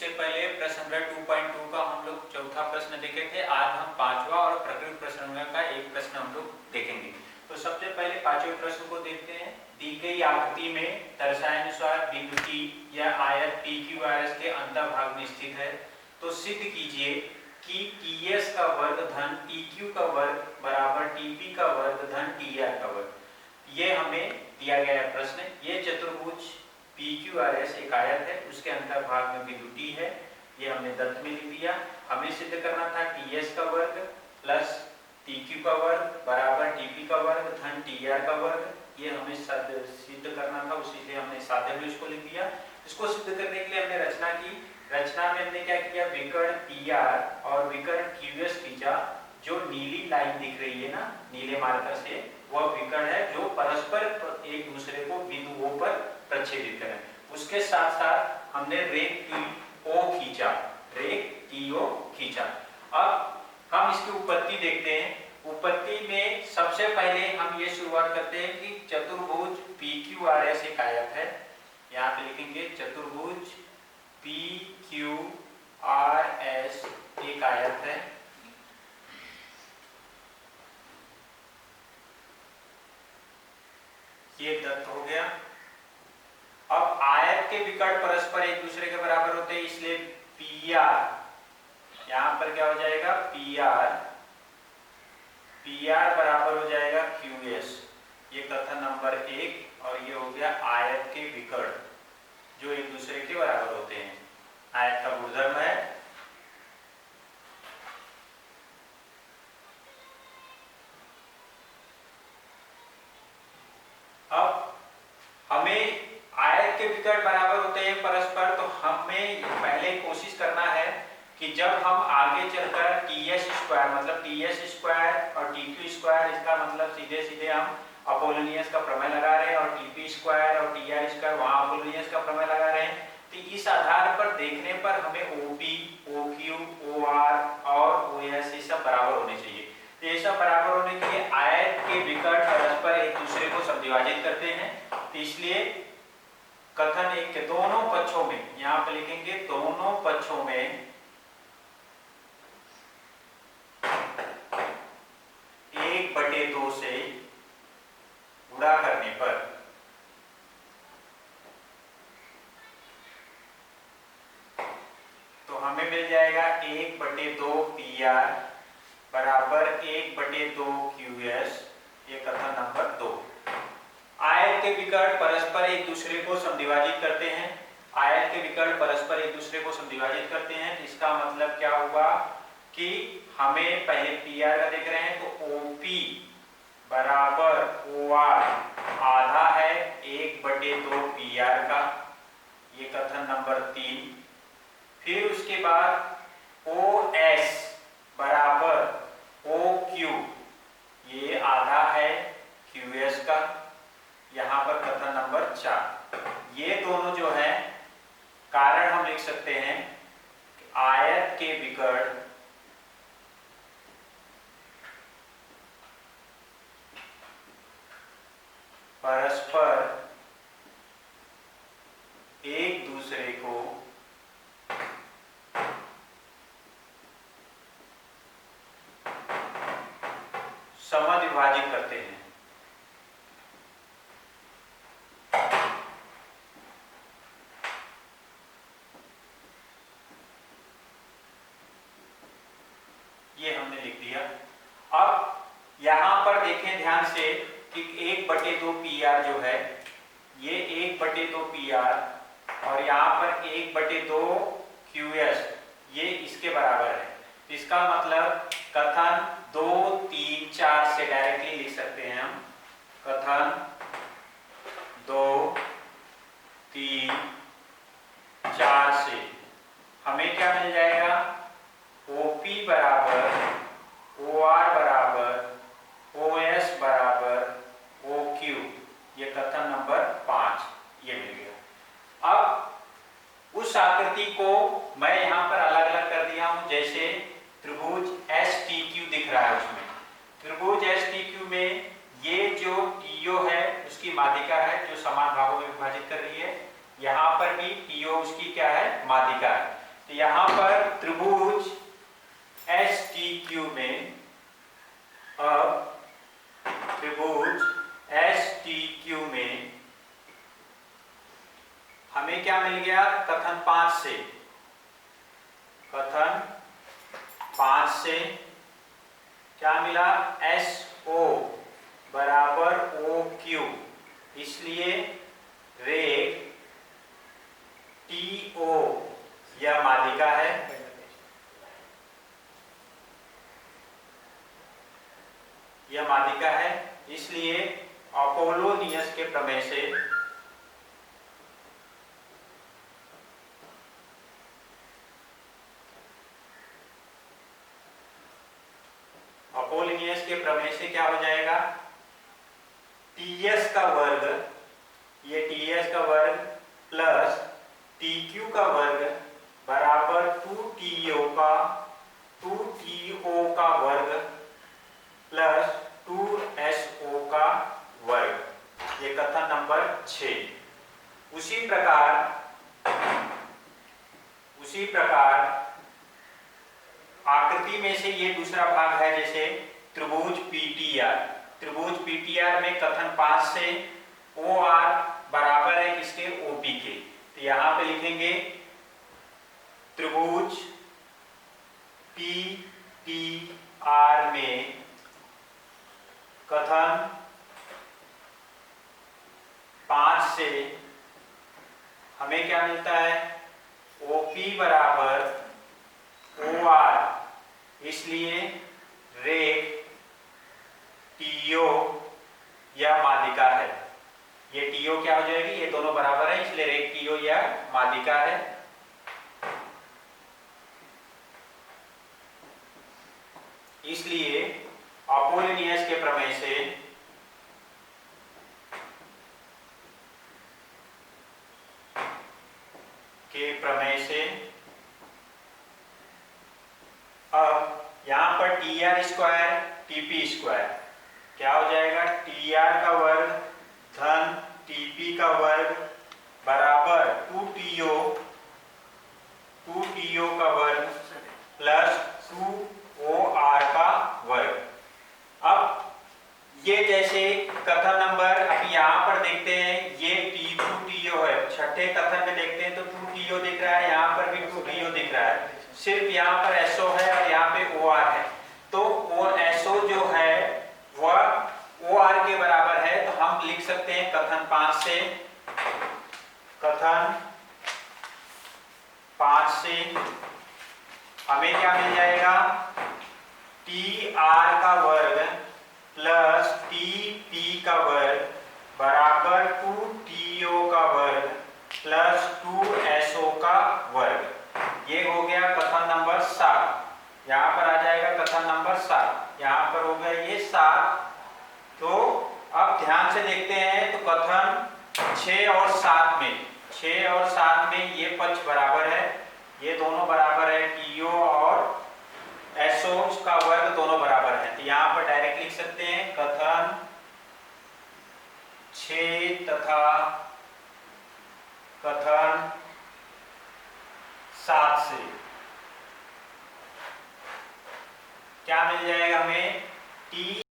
इससे पहले प्रश्न नंबर 2.2 का हम लोग चौथा प्रश्न देखे थे। आज हम पांचवा और प्रकृत प्रश्न का एक प्रश्न हम लोग देखेंगे। तो सबसे पहले पांचवें प्रश्न को देखते हैं। दी गई आकृति में दर्शानुसार बिंदु T या आयत PQRS के अंतर्भाग में स्थित है। तो सिद्ध कीजिए कि TS का वर्ग धन TQ का वर्ग बराबर TP का वर्ग धन TR का वर्ग। ये हमें दिया गया है प्रश्न। ये चतुर्भुज PQRS एक आयत है, उसके अंतर्भाग में बिंदु T है। ये हमने दत्त में लिख दिया। हमें सिद्ध करना था TS का वर्ग प्लस TQ का वर्ग बराबर TP का वर्ग धन TR का वर्ग। ये हमें सिद्ध करना था, उसी से हमने साध्य में इसको लिख दिया। इसको सिद्ध करने के लिए हमने रचना की। रचना में हमने क्या किया, विकर्ण PR और विकर्ण QS खींचा। जो नीली लाइन दिख रही है ना नीले मार्कर से, वह विकर्ण है जो परस्पर एक दूसरे को बिंदु O पर प्रच्छेदित करें। उसके साथ साथ हमने रेख TO खींचा, रेख TO खींचा। अब हम इसकी उत्पत्ति देखते हैं। उत्पत्ति में सबसे पहले हम ये शुरुआत करते हैं कि चतुर्भुज PQRS एक आयत है। यहाँ पे लिखेंगे चतुर्भुज PQRS एक आयत है। ये दत्त हो गया। अब आयत के विकर्ण परस्पर एक दूसरे के बराबर होते हैं, इसलिए PR यहां पर क्या हो जाएगा, PR बराबर हो जाएगा QS। ये कथन नंबर 1। और ये हो गया आयत के विकर्ण जो एक दूसरे के बराबर होते हैं। आयत का गुणधर्म है। अब हमें आयत के विकर्ण बराबर होते हैं परस्पर, तो हमें पहले कोशिश करना है कि जब हम आगे चलकर TS स्क्वायर मतलब TS स्क्वायर और TQ स्क्वायर, इसका मतलब सीधे सीधे हम अपोलोनियस का प्रमेय लगा रहे हैं, और TP स्क्वायर और TR स्क्वायर वहां अपोलोनियस का प्रमेय लगा रहे हैं। तो इस आधार पर देखने पर हमें OP, OQ, OR और OS ये सब बराबर होने चाहिए। तो ये सब बराबर होने के लिए आयत के विकर्ण परस्पर एक दूसरे को समद्विभाजित करते हैं। तो इसलिए कथन एक के दोनों पक्षों में, यहां पे लिखेंगे दोनों पक्षों में 1/2 से गुणा करने पर तो हमें मिल जाएगा 1/2 PR बराबर 1/2 QS। ये कथन नंबर 2। आयत के विकर्ण परस्पर एक दूसरे को समद्विभाजित करते हैं। आयत के विकर्ण परस्पर एक दूसरे को समद्विभाजित करते हैं। इसका मतलब क्या हुआ कि हमें पहले PR का देख रहे हैं, तो OP बराबर OR आधा है 1/2 PR का। ये कथन नंबर 3। फिर उसके बाद OS बराबर OQ, ये आधा है QS का। यहां पर कथन नंबर 4। ये दोनों जो है कारण हम लिख सकते हैं कि आयत के विकर्ण परस्पर एक दूसरे को समद्विभाजित करते हैं। ये हमने लिख दिया। अब यहां पर देखें ध्यान से कि 1/2 PR जो है, ये 1/2 PR और यहां पर 1/2 QS, ये इसके बराबर है। इसका मतलब कथन 2, 3, 4 से डायरेक्टली लिख सकते हैं हम। कथन 2, 3, 4 से हमें क्या मिल जाएगा, OP बराबर OR बराबर OS बराबर OQ। ये कथन नंबर 5 ये मिल गया। अब उस आकृति को मैं यहां पर अलग अलग कर दिया हूं। जैसे त्रिभुज STQ दिख रहा है, उसमें त्रिभुज STQ में ये जो TO है उसकी माध्यिका है जो समान भागों में विभाजित कर रही है। यहां पर भी TO उसकी क्या है, माध्यिका है। यहाँ पर त्रिभुज एस टी क्यू में, अब त्रिभुज एस टी क्यू में हमें क्या मिल गया कथन 5 से, कथन 5 से क्या मिला, एस ओ बराबर ओ क्यू, इसलिए रेख टी ओ यह माध्यिका है, यह माध्यिका है, इसलिए अपोलोनियस के प्रमेय से अपोलोनियस के प्रमेय से क्या हो जाएगा, टीएस का वर्ग, ये टीएस का वर्ग प्लस टीक्यू का वर्ग बराबर 2टीओ का वर्ग प्लस 2एसओ का वर्ग, ये कथन नंबर 6। उसी प्रकार आकृति में से ये दूसरा भाग है, जैसे त्रिभुज पीटीआर में कथन 5 से ओ आर बराबर है किसके, ओपी के, तो यहां पे लिखेंगे त्रिभुज पीटीआर में कथन 5 से हमें क्या मिलता है, ओपी बराबर ओ आर, इसलिए रेख टीओ यह माध्यिका है, ये टीओ क्या हो जाएगी, ये दोनों बराबर है, इसलिए रेख टीओ यह माध्यिका है। इसलिए अपोलोनियस के प्रमेय से अब यहां पर T R square TP square क्या हो जाएगा, टी आर का वर्ग धन टीपी का वर्ग बराबर 2टीओ का वर्ग प्लस 2OR का वर्ग। अब ये जैसे कथन नंबर अभी यहाँ पर देखते हैं, ये T2TO है, छठे कथन में देखते हैं तो 2TO दिख रहा है, यहाँ पर भी 2TO दिख रहा है, सिर्फ यहाँ पर SO है और यहाँ पे OR है, तो SO जो है वह OR के बराबर है, तो हम लिख सकते हैं कथन 5 से, कथन 5 से हमें क्या मिल जाएगा, TR का वर्ग प्लस TP का वर्ग बराबर 2TO का वर्ग प्लस 2SO का वर्ग, ये हो गया कथन नंबर 7। यहाँ पर आ जाएगा कथन नंबर 7, यहाँ पर हो गया ये 7। तो अब ध्यान से देखते हैं, तो कथन 6 और 7 में ये पक्ष बराबर है, ये दोनों बराबर है, टीओ और एसओ का वर्ग दोनों बराबर है, तो यहाँ पर डायरेक्ट लिख सकते हैं कथन 6 तथा कथन 7 से क्या मिल जाएगा हमें, टी